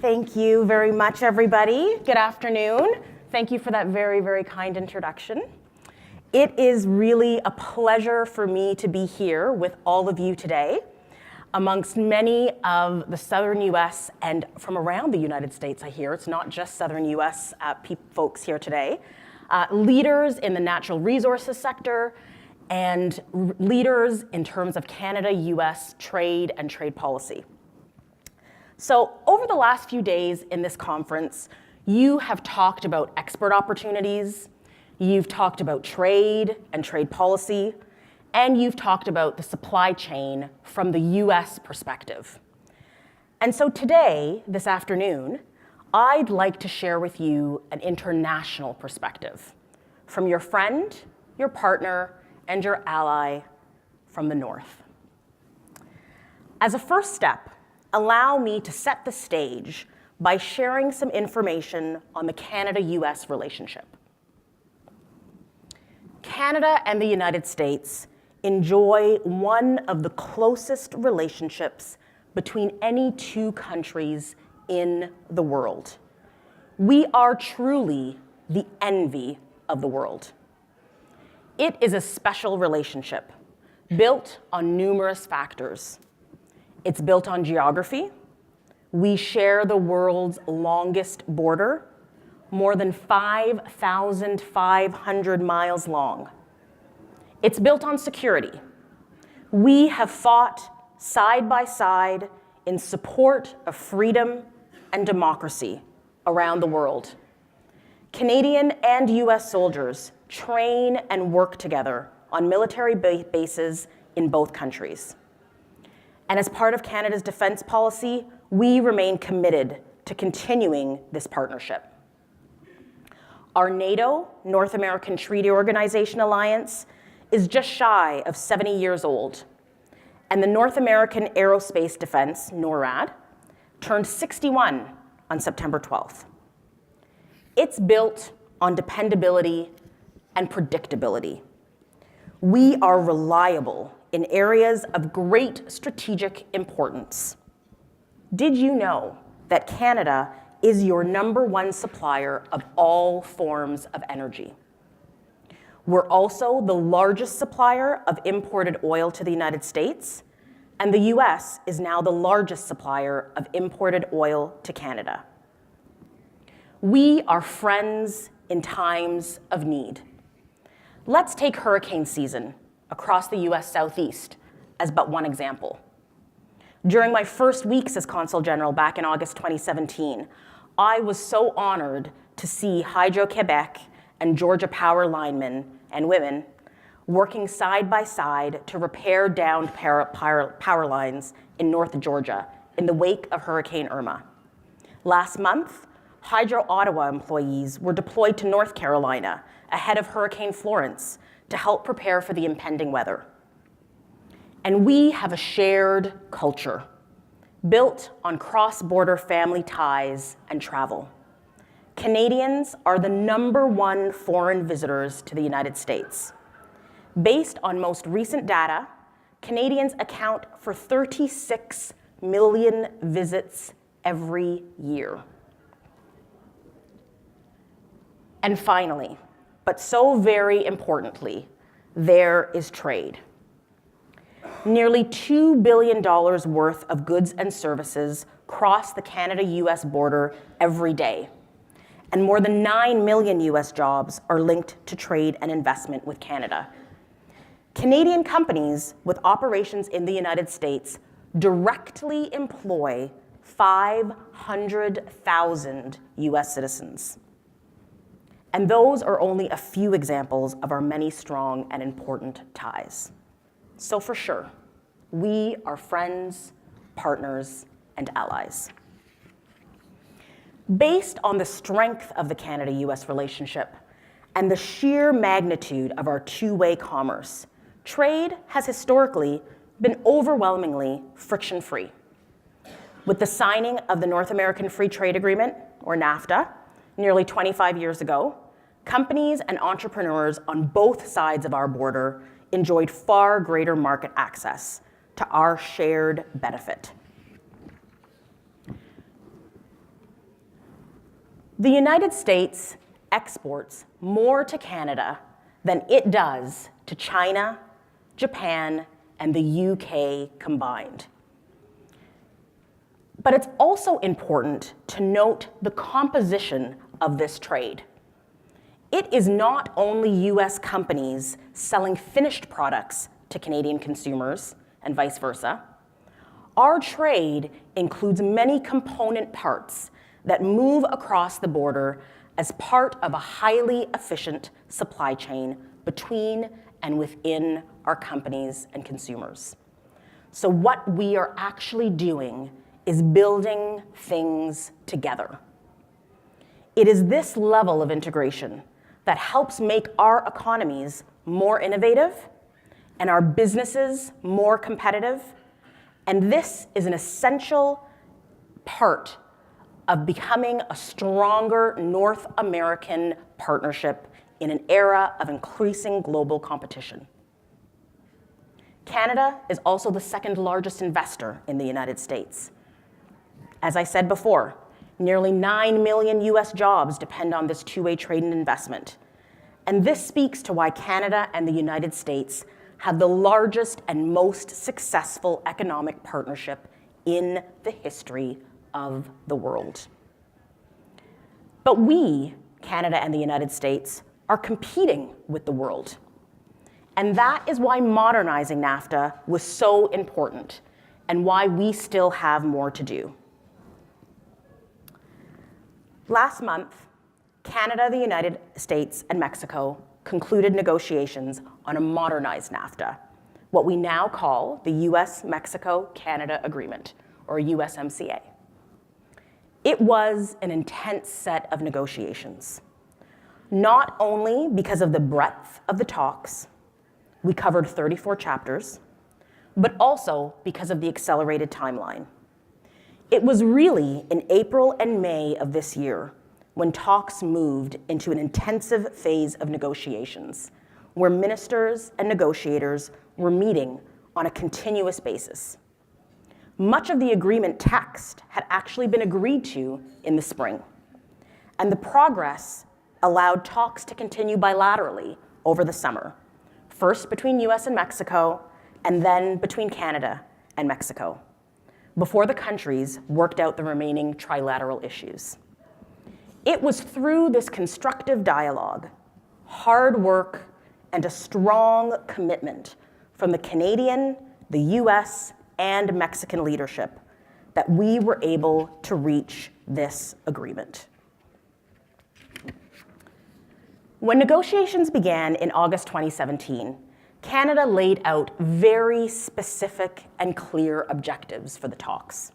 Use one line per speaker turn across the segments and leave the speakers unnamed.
Thank you very much, everybody. Good afternoon. Thank you for that very, very kind introduction. It is really a pleasure for me to be here with all of you today, amongst many of the southern US and from around the United States, I hear. It's not just southern US folks here today. Leaders in the natural resources sector and leaders in terms of Canada-US trade and trade policy. So over the last few days in this conference, you have talked about export opportunities, you've talked about trade and trade policy, and you've talked about the supply chain from the US perspective. And so today, this afternoon, I'd like to share with you an international perspective from your friend, your partner, and your ally from the North. As a first step, allow me to set the stage by sharing some information on the Canada-US relationship. Canada and the United States enjoy one of the closest relationships between any two countries in the world. We are truly the envy of the world. It is a special relationship built on numerous factors. It's built on geography. We share the world's longest border, more than 5,500 miles long. It's built on security. We have fought side by side in support of freedom and democracy around the world. Canadian and US soldiers train and work together on military bases in both countries. And as part of Canada's defense policy, we remain committed to continuing this partnership. Our NATO, North American Treaty Organization alliance, is just shy of 70 years old, and the North American Aerospace Defense, NORAD, turned 61 on September 12th. It's built on dependability and predictability. We are reliable in areas of great strategic importance. Did you know that Canada is your #1 supplier of all forms of energy? We're also the largest supplier of imported oil to the United States, and the US is now the largest supplier of imported oil to Canada. We are friends in times of need. Let's take hurricane season across the US Southeast as but one example. During my first weeks as Consul General back in August 2017, I was so honored to see Hydro-Quebec and Georgia Power linemen and women working side by side to repair downed power lines in North Georgia in the wake of Hurricane Irma. Last month, Hydro Ottawa employees were deployed to North Carolina ahead of Hurricane Florence to help prepare for the impending weather. And we have a shared culture built on cross-border family ties and travel. Canadians are the #1 foreign visitors to the United States. Based on most recent data, Canadians account for 36 million visits every year. And finally, but so very importantly, there is trade. Nearly $2 billion worth of goods and services cross the Canada-US border every day, and more than 9 million US jobs are linked to trade and investment with Canada. Canadian companies with operations in the United States directly employ 500,000 US citizens. And those are only a few examples of our many strong and important ties. So for sure, we are friends, partners, and allies. Based on the strength of the Canada-US relationship and the sheer magnitude of our two-way commerce, trade has historically been overwhelmingly friction-free. With the signing of the North American Free Trade Agreement, or NAFTA, nearly 25 years ago, companies and entrepreneurs on both sides of our border enjoyed far greater market access to our shared benefit. The United States exports more to Canada than it does to China, Japan, and the UK combined. But it's also important to note the composition of this trade. It is not only US companies selling finished products to Canadian consumers and vice versa. Our trade includes many component parts that move across the border as part of a highly efficient supply chain between and within our companies and consumers. So what we are actually doing is building things together. It is this level of integration that helps make our economies more innovative and our businesses more competitive. And this is an essential part of becoming a stronger North American partnership in an era of increasing global competition. Canada is also the second largest investor in the United States. As I said before, nearly 9 million US jobs depend on this two-way trade and investment. And this speaks to why Canada and the United States have the largest and most successful economic partnership in the history of the world. But we, Canada and the United States, are competing with the world. And that is why modernizing NAFTA was so important and why we still have more to do. Last month, Canada, the United States, and Mexico concluded negotiations on a modernized NAFTA, what we now call the US-Mexico-Canada Agreement, or USMCA. It was an intense set of negotiations, not only because of the breadth of the talks, we covered 34 chapters, but also because of the accelerated timeline. It was really in April and May of this year when talks moved into an intensive phase of negotiations, where ministers and negotiators were meeting on a continuous basis. Much of the agreement text had actually been agreed to in the spring, and the progress allowed talks to continue bilaterally over the summer, first between US and Mexico, and then between Canada and Mexico, before the countries worked out the remaining trilateral issues. It was through this constructive dialogue, hard work, and a strong commitment from the Canadian, the US, and Mexican leadership that we were able to reach this agreement. When negotiations began in August 2017, Canada laid out very specific and clear objectives for the talks.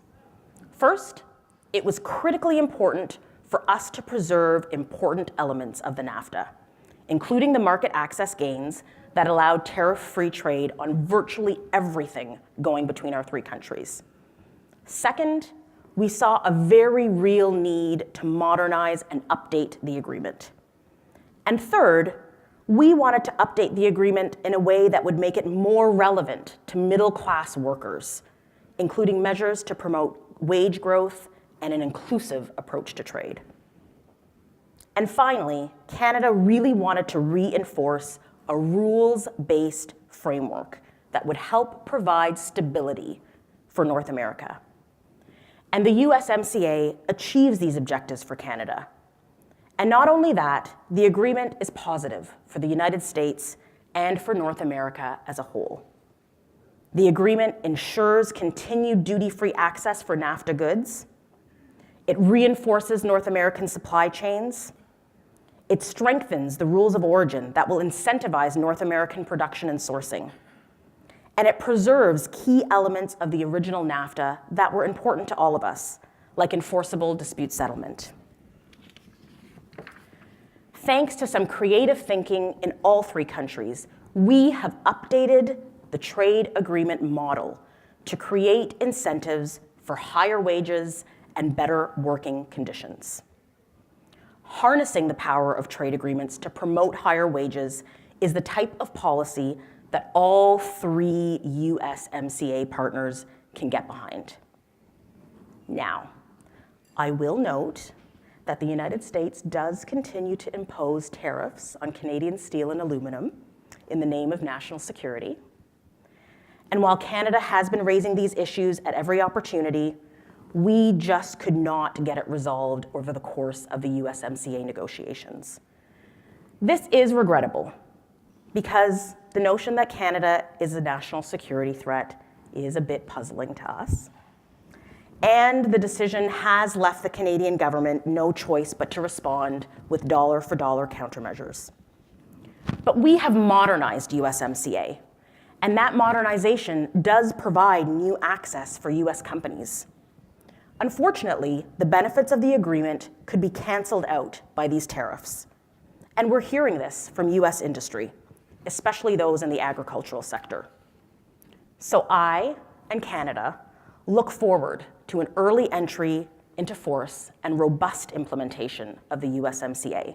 First, it was critically important for us to preserve important elements of the NAFTA, including the market access gains that allowed tariff-free trade on virtually everything going between our three countries. Second, we saw a very real need to modernize and update the agreement. And third, we wanted to update the agreement in a way that would make it more relevant to middle-class workers, including measures to promote wage growth and an inclusive approach to trade. And finally, Canada really wanted to reinforce a rules-based framework that would help provide stability for North America. And the USMCA achieves these objectives for Canada. And not only that, the agreement is positive for the United States and for North America as a whole. The agreement ensures continued duty-free access for NAFTA goods. It reinforces North American supply chains. It strengthens the rules of origin that will incentivize North American production and sourcing. And it preserves key elements of the original NAFTA that were important to all of us, like enforceable dispute settlement. Thanks to some creative thinking in all three countries, we have updated the trade agreement model to create incentives for higher wages and better working conditions. Harnessing the power of trade agreements to promote higher wages is the type of policy that all three USMCA partners can get behind. Now, I will note that the United States does continue to impose tariffs on Canadian steel and aluminum in the name of national security. And while Canada has been raising these issues at every opportunity, we just could not get it resolved over the course of the USMCA negotiations. This is regrettable because the notion that Canada is a national security threat is a bit puzzling to us. And the decision has left the Canadian government no choice but to respond with dollar-for-dollar countermeasures. But we have modernized USMCA, and that modernization does provide new access for US companies. Unfortunately, the benefits of the agreement could be canceled out by these tariffs. And we're hearing this from US industry, especially those in the agricultural sector. So I and Canada look forward to an early entry into force and robust implementation of the USMCA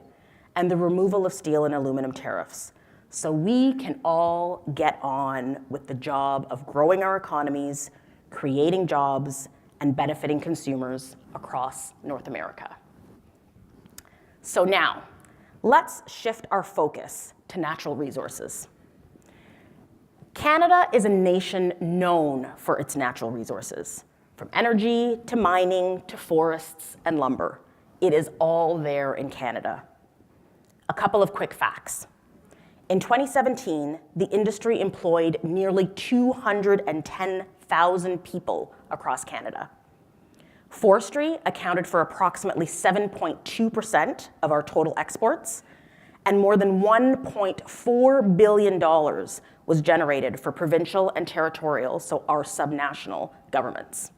and the removal of steel and aluminum tariffs, so we can all get on with the job of growing our economies, creating jobs, and benefiting consumers across North America. So now, let's shift our focus to natural resources. Canada is a nation known for its natural resources, from energy to mining to forests and lumber. It is all there in Canada. A couple of quick facts. In 2017, the industry employed nearly 210,000 people across Canada. Forestry accounted for approximately 7.2% of our total exports, and more than $1.4 billion was generated for provincial and territorial, so our subnational governments.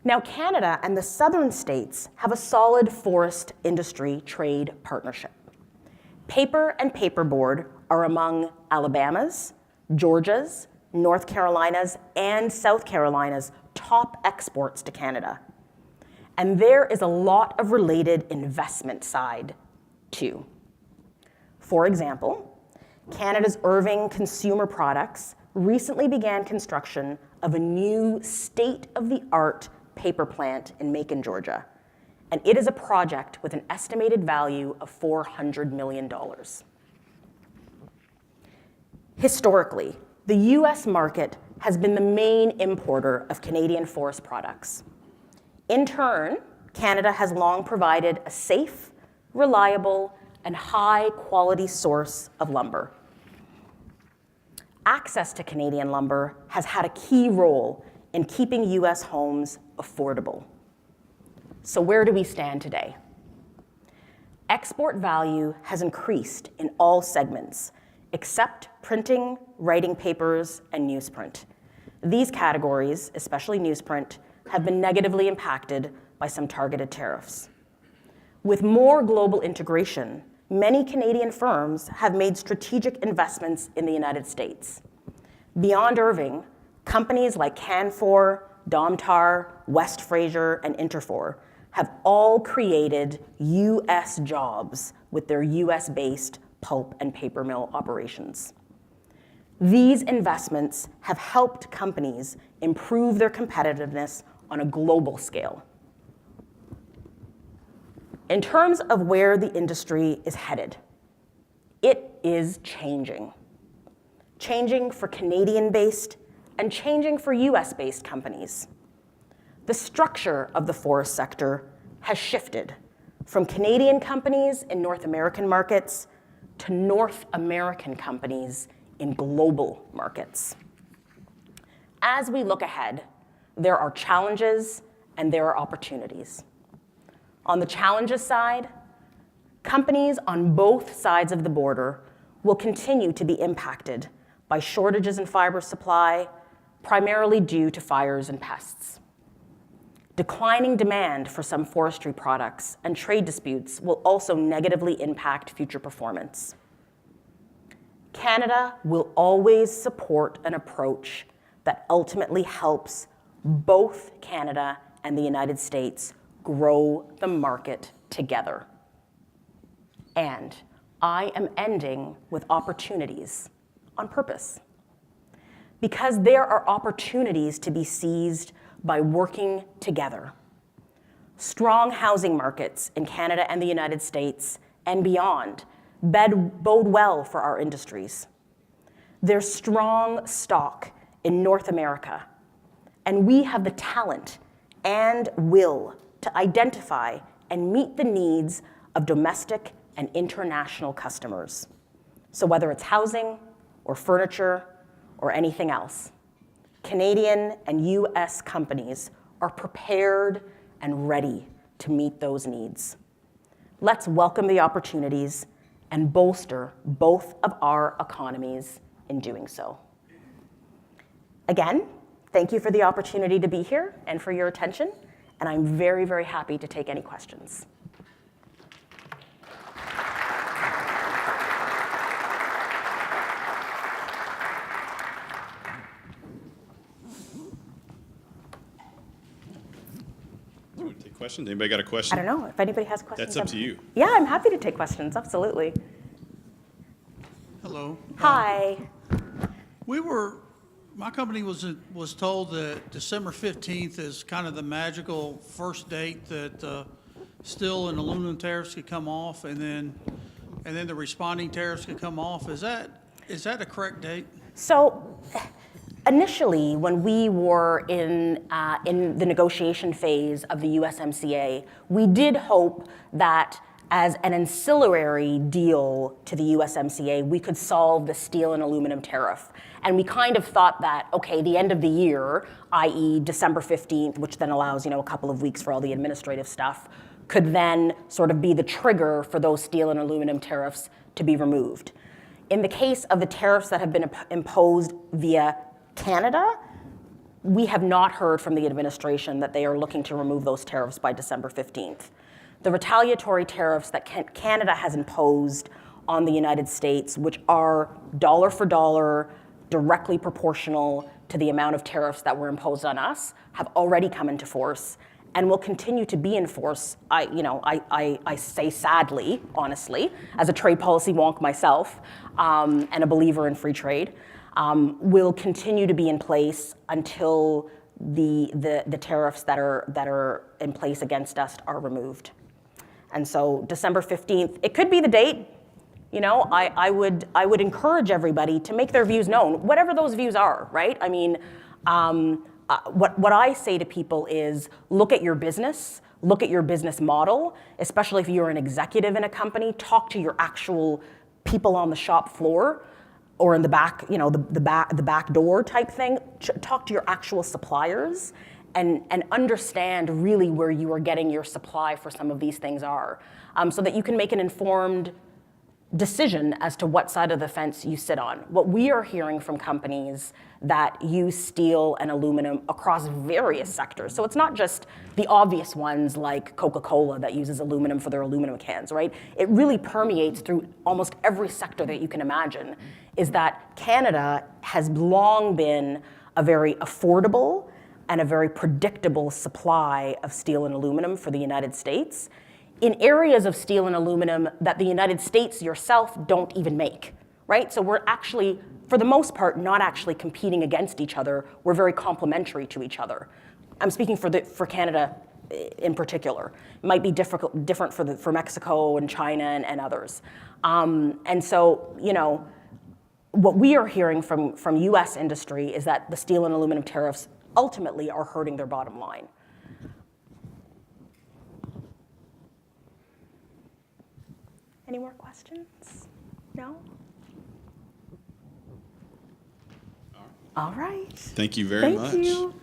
Now, Canada and the southern states have a solid forest industry trade partnership. Paper and paperboard are among Alabama's, Georgia's, North Carolina's, and South Carolina's top exports to Canada. And there is a lot of related investment side, too. For example, Canada's Irving Consumer Products recently began construction of a new state-of-the-art paper plant in Macon, Georgia, and it is a project with an estimated value of $400 million. Historically, the US market has been the main importer of Canadian forest products. In turn, Canada has long provided a safe, reliable, and high-quality source of lumber. Access to Canadian lumber has had a key role in keeping US homes affordable. So where do we stand today? Export value has increased in all segments, except printing, writing papers, and newsprint. These categories, especially newsprint, have been negatively impacted by some targeted tariffs. With more global integration, many Canadian firms have made strategic investments in the United States. Beyond Irving, companies like Canfor, Domtar, West Fraser, and Interfor have all created US jobs with their US-based pulp and paper mill operations. These investments have helped companies improve their competitiveness on a global scale. In terms of where the industry is headed, it is changing. Changing for Canadian-based and changing for US-based companies. The structure of the forest sector has shifted from Canadian companies in North American markets to North American companies in global markets. As we look ahead, there are challenges and there are opportunities. On the challenges side, companies on both sides of the border will continue to be impacted by shortages in fiber supply, primarily due to fires and pests. Declining demand for some forestry products and trade disputes will also negatively impact future performance. Canada will always support an approach that ultimately helps both Canada and the United States grow the market together. And I am ending with opportunities on purpose, because there are opportunities to be seized by working together. Strong housing markets in Canada and the United States and beyond bode well for our industries. There's strong stock in North America, and we have the talent and will to identify and meet the needs of domestic and international customers. So whether it's housing or furniture or anything else, Canadian and US companies are prepared and ready to meet those needs. Let's welcome the opportunities and bolster both of our economies in doing so. Again, thank you for the opportunity to be here and for your attention, and I'm very, very happy to take any questions.
Do you want to take questions? Anybody got a question?
I don't know if anybody has questions.
That's up to you.
Yeah, I'm happy to take questions, absolutely.
Hello.
Hi.
My company was told that December 15th is kind of the magical first date that steel and aluminum tariffs could come off, and then the responding tariffs could come off. Is that a correct date?
So initially, when we were in the negotiation phase of the USMCA, we did hope that as an ancillary deal to the USMCA, we could solve the steel and aluminum tariff. And we kind of thought that, okay, the end of the year, i.e. December 15th, which then allows, a couple of weeks for all the administrative stuff, could then sort of be the trigger for those steel and aluminum tariffs to be removed. In the case of the tariffs that have been imposed via Canada, we have not heard from the administration that they are looking to remove those tariffs by December 15th. The retaliatory tariffs that Canada has imposed on the United States, which are dollar for dollar, directly proportional to the amount of tariffs that were imposed on us, have already come into force and will continue to be in force. I say sadly, honestly, as a trade policy wonk myself, and a believer in free trade, will continue to be in place until the tariffs that are in place against us are removed. And so December 15th, it could be the date. I would encourage everybody to make their views known, whatever those views are, right? I mean, what I say to people is look at your business model, especially if you're an executive in a company, talk to your actual people on the shop floor or in the back, the back door type thing. Talk to your actual suppliers and understand really where you are getting your supply for some of these things are, so that you can make an informed decision as to what side of the fence you sit on. What we are hearing from companies that use steel and aluminum across various sectors, so it's not just the obvious ones like Coca-Cola that uses aluminum for their aluminum cans, right? It really permeates through almost every sector that you can imagine, is that Canada has long been a very affordable and a very predictable supply of steel and aluminum for the United States in areas of steel and aluminum that the United States yourself don't even make, right? So we're actually, for the most part, not actually competing against each other. We're very complementary to each other. I'm speaking for Canada in particular. It might be different for Mexico and China and others. And so, what we are hearing from US industry is that the steel and aluminum tariffs ultimately are hurting their bottom line. Any more questions? No? All right.
Thank you very much.
Thank you.